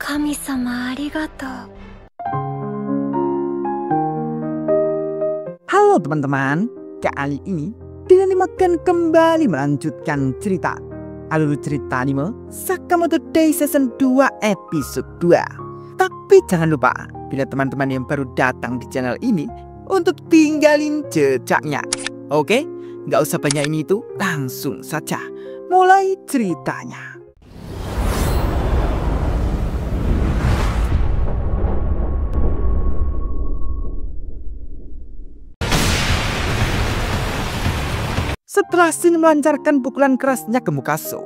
神様ありがとう。 Halo teman-teman, kali ini Dinanime akan kembali melanjutkan cerita alur cerita anime Sakamoto Days Season 2 episode 2. Tapi jangan lupa, bila teman-teman yang baru datang di channel ini, untuk tinggalin jejaknya. Oke, nggak usah banyak ini itu, langsung saja mulai ceritanya. Setelah Shin melancarkan pukulan kerasnya ke muka So,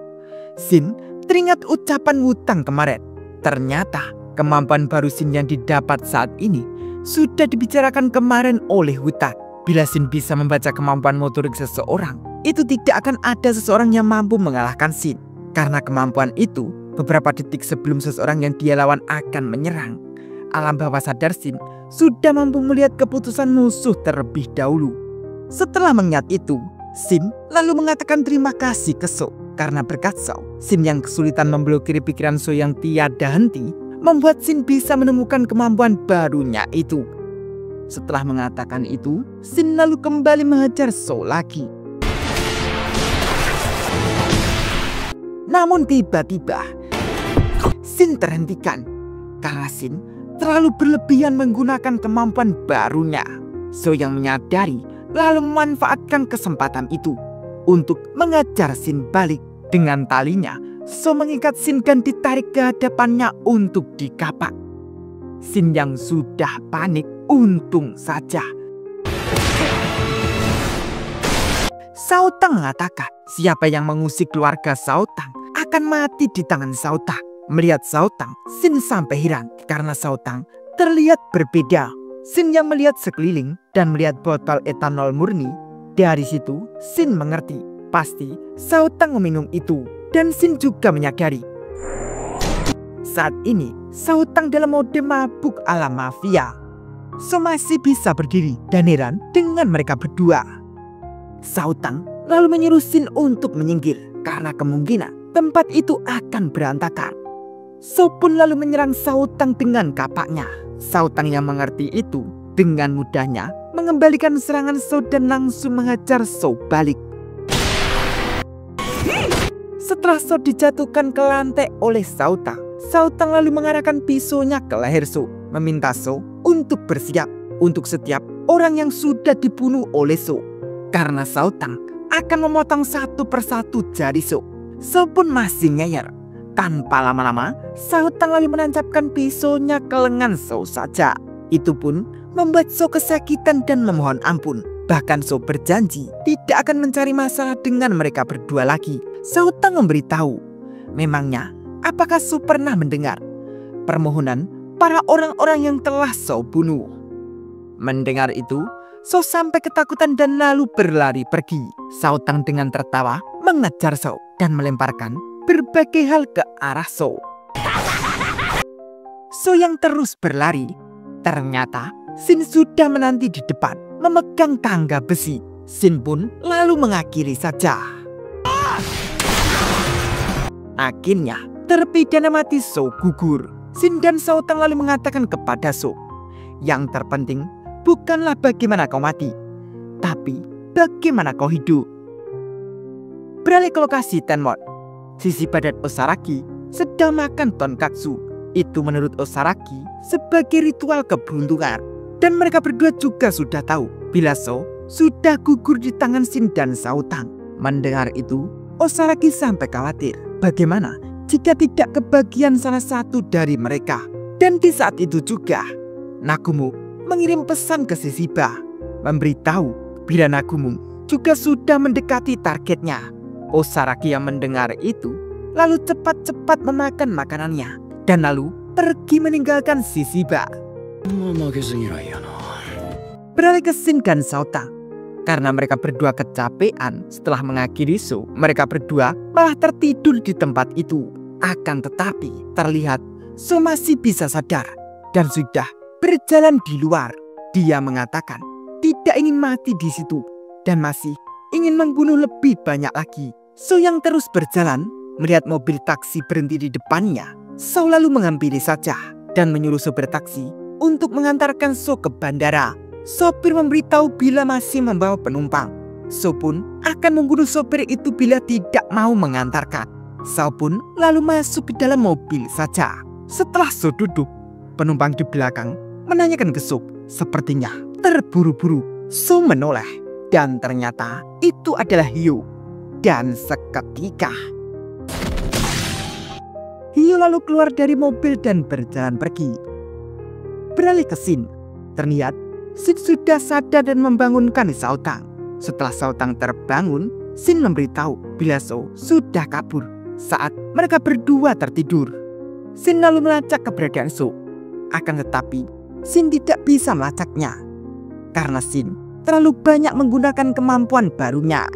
Shin teringat ucapan Wutang kemarin. Ternyata kemampuan baru Shin yang didapat saat ini sudah dibicarakan kemarin oleh Wutang. Bila Shin bisa membaca kemampuan motorik seseorang, itu tidak akan ada seseorang yang mampu mengalahkan Shin. Karena kemampuan itu, beberapa detik sebelum seseorang yang dia lawan akan menyerang, alam bawah sadar Shin sudah mampu melihat keputusan musuh terlebih dahulu. Setelah mengingat itu, Shin lalu mengatakan terima kasih ke So. Karena berkat So, Shin yang kesulitan memblokir pikiran So yang tiada henti, membuat Shin bisa menemukan kemampuan barunya itu. Setelah mengatakan itu, Shin lalu kembali mengejar So lagi. Namun tiba-tiba Shin terhentikan karena Shin terlalu berlebihan menggunakan kemampuan barunya. So yang menyadari lalu memanfaatkan kesempatan itu untuk mengejar Shin balik. Dengan talinya, So mengikat Shin dan ditarik ke hadapannya untuk dikapak. Shin yang sudah panik untung saja Shao Tang mengatakan siapa yang mengusik keluarga Shao Tang akan mati di tangan Shao Tang. Melihat Shao Tang, Shin sampai heran karena Shao Tang terlihat berbeda. Shin yang melihat sekeliling dan melihat botol etanol murni. Dari situ Shin mengerti pasti Shao Tang meminum itu, dan Shin juga menyadari saat ini Shao Tang dalam mode mabuk ala mafia. So masih bisa berdiri dan heran dengan mereka berdua. Shao Tang lalu menyuruh Shin untuk menyingkir karena kemungkinan tempat itu akan berantakan. So pun lalu menyerang Shao Tang dengan kapaknya. Shao Tang yang mengerti itu dengan mudahnya mengembalikan serangan So dan langsung mengejar So balik. Setelah So dijatuhkan ke lantai oleh Shao Tang lalu mengarahkan pisaunya ke leher So, meminta So untuk bersiap untuk setiap orang yang sudah dibunuh oleh So. Karena Shao Tang akan memotong satu persatu jari So. So pun masih ngeyel. Tanpa lama-lama, Shao Tang lalu menancapkan pisaunya ke lengan So saja. Itu pun membuat So kesakitan dan memohon ampun. Bahkan So berjanji tidak akan mencari masalah dengan mereka berdua lagi. Shao Tang memberitahu, memangnya apakah So pernah mendengar permohonan para orang-orang yang telah So bunuh? Mendengar itu, So sampai ketakutan dan lalu berlari pergi. Shao Tang dengan tertawa mengejar So dan melemparkan berbagai hal ke arah So. So yang terus berlari, ternyata Shin sudah menanti di depan memegang tangga besi. Shin pun lalu mengakhiri saja. Akhirnya terpidana mati So gugur. Shin dan Shao Tang lalu mengatakan kepada So, yang terpenting bukanlah bagaimana kau mati, tapi bagaimana kau hidup. Beralih ke lokasi Tenmon, sisi badan Osaraki sedang makan tonkatsu. Itu menurut Osaraki sebagai ritual keberuntungan. Dan mereka berdua juga sudah tahu bila So sudah gugur di tangan Shin dan Shao Tang. Mendengar itu, Osaraki sampai khawatir bagaimana jika tidak kebagian salah satu dari mereka. Dan di saat itu juga Nagumo mengirim pesan ke Shishiba, memberitahu bila Nagumo juga sudah mendekati targetnya. Osaraki yang mendengar itu lalu cepat-cepat memakan makanannya dan lalu pergi meninggalkan Shishiba. Beralih ke Shin dan Shao Tang. Karena mereka berdua kecapean setelah mengakhiri show, mereka berdua malah tertidur di tempat itu. Akan tetapi terlihat So masih bisa sadar dan sudah berjalan di luar. Dia mengatakan tidak ingin mati di situ dan masih ingin membunuh lebih banyak lagi. So yang terus berjalan melihat mobil taksi berhenti di depannya. Shao lalu menghampiri saja dan menyuruh sopir taksi untuk mengantarkan Shao ke bandara. Sopir memberitahu bila masih membawa penumpang. Shao pun akan membunuh sopir itu bila tidak mau mengantarkan. Shao pun lalu masuk ke dalam mobil saja. Setelah Shao duduk, penumpang di belakang menanyakan ke Shao. Sepertinya terburu-buru Shao menoleh dan ternyata itu adalah Hyo. Dan seketika Hyo lalu keluar dari mobil dan berjalan pergi. Beralih ke Shin, terlihat Shin sudah sadar dan membangunkan Shao Tang. Setelah Shao Tang terbangun, Shin memberitahu bila Shao sudah kabur saat mereka berdua tertidur. Shin lalu melacak keberadaan Shao. Akan tetapi Shin tidak bisa melacaknya karena Shin terlalu banyak menggunakan kemampuan barunya.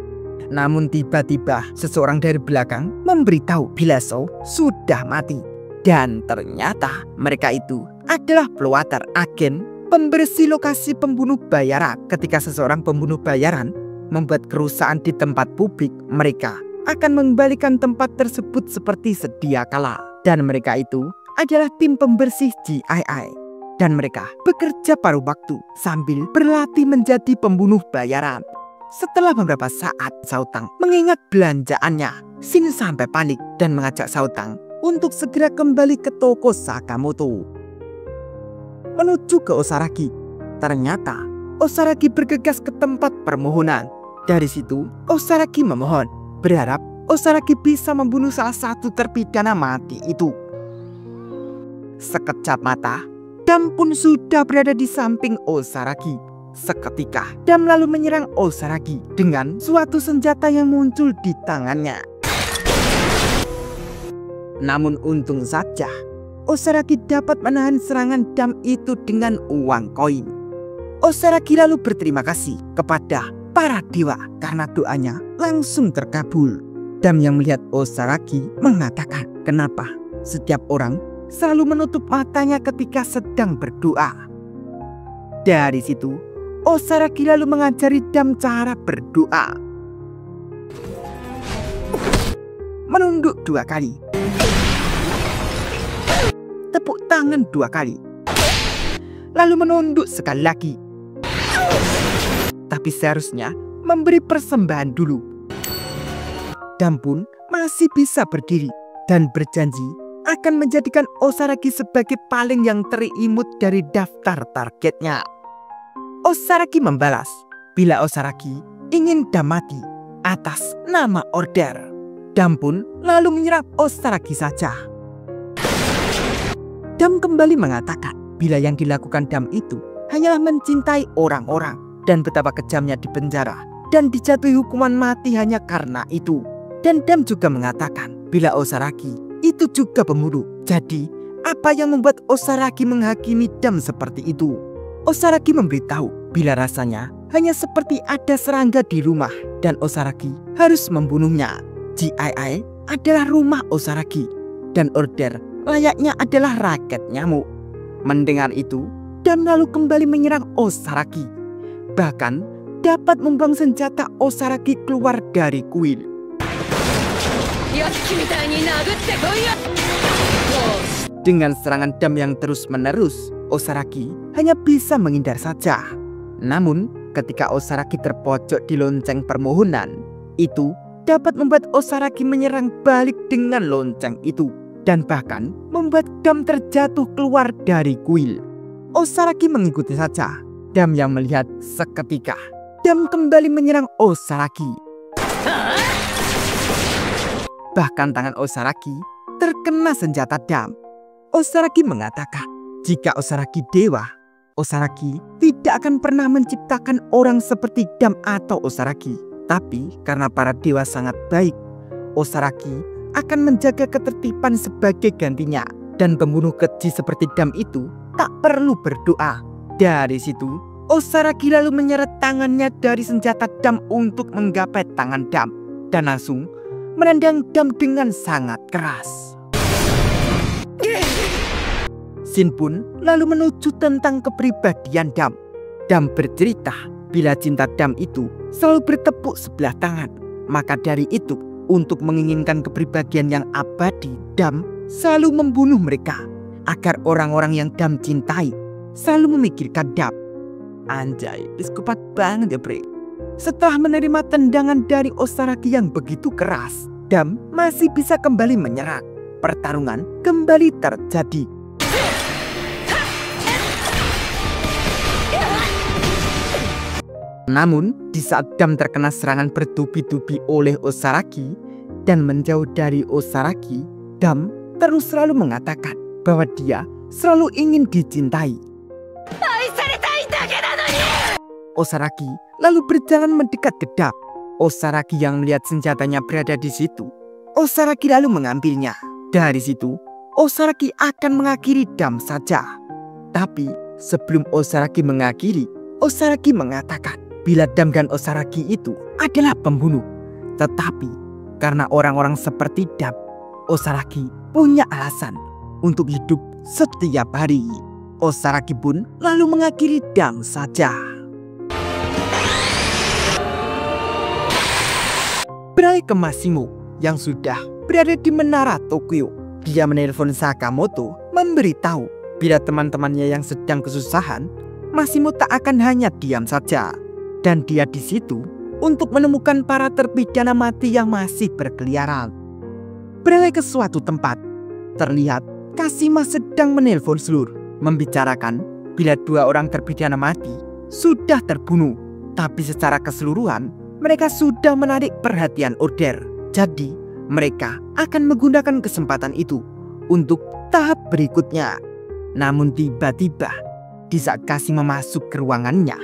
Namun tiba-tiba seseorang dari belakang memberitahu bila Shao sudah mati. Dan ternyata mereka itu adalah pewater, agen pembersih lokasi pembunuh bayaran. Ketika seseorang pembunuh bayaran membuat kerusakan di tempat publik, mereka akan mengembalikan tempat tersebut seperti sedia kala. Dan mereka itu adalah tim pembersih GII. Dan mereka bekerja paruh waktu sambil berlatih menjadi pembunuh bayaran. Setelah beberapa saat, Shao Tang mengingat belanjaannya. Shin sampai panik dan mengajak Shao Tang untuk segera kembali ke toko Sakamoto. Menuju ke Osaragi, ternyata Osaragi bergegas ke tempat permohonan. Dari situ, Osaragi memohon, berharap Osaragi bisa membunuh salah satu terpidana mati itu. Sekejap mata, Dam pun sudah berada di samping Osaragi. Seketika, Dam lalu menyerang Osaragi dengan suatu senjata yang muncul di tangannya. Namun untung saja, Osaragi dapat menahan serangan Dam itu dengan uang koin. Osaragi lalu berterima kasih kepada para dewa karena doanya langsung terkabul. Dam yang melihat Osaragi mengatakan, kenapa setiap orang selalu menutup matanya ketika sedang berdoa. Dari situ, Osaragi lalu mengajari Dam cara berdoa. Menunduk 2 kali. Tepuk tangan 2 kali. Lalu menunduk sekali lagi. Tapi seharusnya memberi persembahan dulu. Dam pun masih bisa berdiri dan berjanji akan menjadikan Osaragi sebagai paling yang terimut dari daftar targetnya. Osaragi membalas bila Osaragi ingin Dam mati atas nama order. Dam pun lalu menyerang Osaragi saja. Dam kembali mengatakan bila yang dilakukan Dam itu hanyalah mencintai orang-orang dan betapa kejamnya di penjara dan dijatuhi hukuman mati hanya karena itu. Dan Dam juga mengatakan bila Osaragi itu juga pembunuh. Jadi apa yang membuat Osaragi menghakimi Dam seperti itu? Osaragi memberitahu bila rasanya hanya seperti ada serangga di rumah dan Osaragi harus membunuhnya. GII adalah rumah Osaragi dan order layaknya adalah raket nyamuk. Mendengar itu, Dam lalu kembali menyerang Osaragi. Bahkan dapat membuang senjata Osaragi keluar dari kuil. Dengan serangan Dam yang terus-menerus, Osaragi hanya bisa menghindar saja. Namun, ketika Osaragi terpojok di lonceng permohonan, itu dapat membuat Osaragi menyerang balik dengan lonceng itu. Dan bahkan membuat Dam terjatuh keluar dari kuil. Osaragi mengikuti saja. Dam yang melihat seketika, Dam kembali menyerang Osaragi. Bahkan tangan Osaragi terkena senjata Dam. Osaragi mengatakan, jika Osaragi dewa, Osaragi tidak akan pernah menciptakan orang seperti Dam atau Osaragi. Tapi karena para dewa sangat baik, Osaragi akan menjaga ketertiban sebagai gantinya. Dan pembunuh keji seperti Dam itu tak perlu berdoa. Dari situ, Osaragi lalu menyeret tangannya dari senjata Dam untuk menggapai tangan Dam. Dan langsung menendang Dam dengan sangat keras. Shin pun lalu menuju tentang kepribadian Dam. Dam bercerita bila cinta Dam itu selalu bertepuk sebelah tangan. Maka dari itu, untuk menginginkan kepribadian yang abadi, Dam selalu membunuh mereka agar orang-orang yang Dam cintai selalu memikirkan Dam. Anjay, psikopat banget ya bre. Setelah menerima tendangan dari Osaragi yang begitu keras, Dam masih bisa kembali menyerang. Pertarungan kembali terjadi. Namun, di saat Dam terkena serangan bertubi-tubi oleh Osaragi dan menjauh dari Osaragi, Dam terus selalu mengatakan bahwa dia selalu ingin dicintai. Osaragi lalu berjalan mendekat ke Dam. Osaragi yang melihat senjatanya berada di situ. Osaragi lalu mengambilnya. Dari situ, Osaragi akan mengakhiri Dam saja. Tapi sebelum Osaragi mengakhiri, Osaragi mengatakan bila Dam dan Osaragi itu adalah pembunuh. Tetapi karena orang-orang seperti Dam, Osaragi punya alasan untuk hidup setiap hari. Osaragi pun lalu mengakhiri Dam saja. Beralih ke Masimo yang sudah berada di menara Tokyo. Dia menelpon Sakamoto memberitahu bila teman-temannya yang sedang kesusahan, Masimo tak akan hanya diam saja. Dan dia di situ untuk menemukan para terpidana mati yang masih berkeliaran. Beralih ke suatu tempat, terlihat Kashima sedang menelpon Slur, membicarakan bila 2 orang terpidana mati sudah terbunuh. Tapi secara keseluruhan, mereka sudah menarik perhatian order. Jadi, mereka akan menggunakan kesempatan itu untuk tahap berikutnya. Namun tiba-tiba, di saat Kashima masuk ke ruangannya,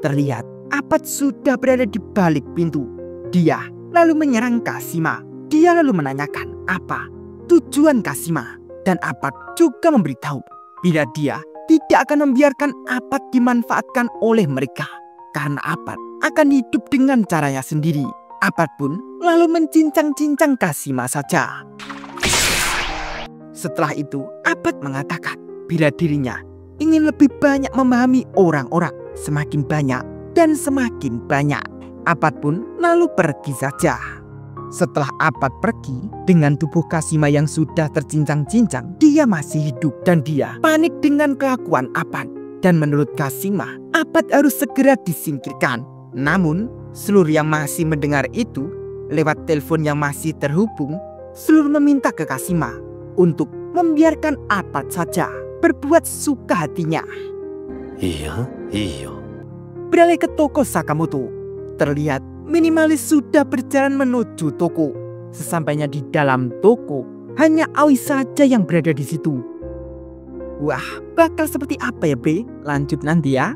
terlihat Apad sudah berada di balik pintu. Dia lalu menyerang Kashima. Dia lalu menanyakan apa tujuan Kashima. Dan Apad juga memberitahu bila dia tidak akan membiarkan Apad dimanfaatkan oleh mereka. Karena Apad akan hidup dengan caranya sendiri. Apad pun lalu mencincang-cincang Kashima saja. Setelah itu, Apad mengatakan bila dirinya ingin lebih banyak memahami orang-orang. Semakin banyak dan semakin banyak. Apad pun lalu pergi saja. Setelah Apad pergi, dengan tubuh Kashima yang sudah tercincang-cincang, dia masih hidup dan dia panik dengan kelakuan Apad. Dan menurut Kashima, Apad harus segera disingkirkan. Namun, Slur yang masih mendengar itu, lewat telepon yang masih terhubung, Slur meminta ke Kashima untuk membiarkan Apad saja berbuat suka hatinya. Iya. Beralih ke toko Sakamoto, terlihat minimalis sudah berjalan menuju toko. Sesampainya di dalam toko, hanya Aoi saja yang berada di situ. Wah, bakal seperti apa ya, Bre? Lanjut nanti ya.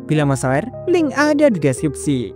Bila mau share, link ada di deskripsi.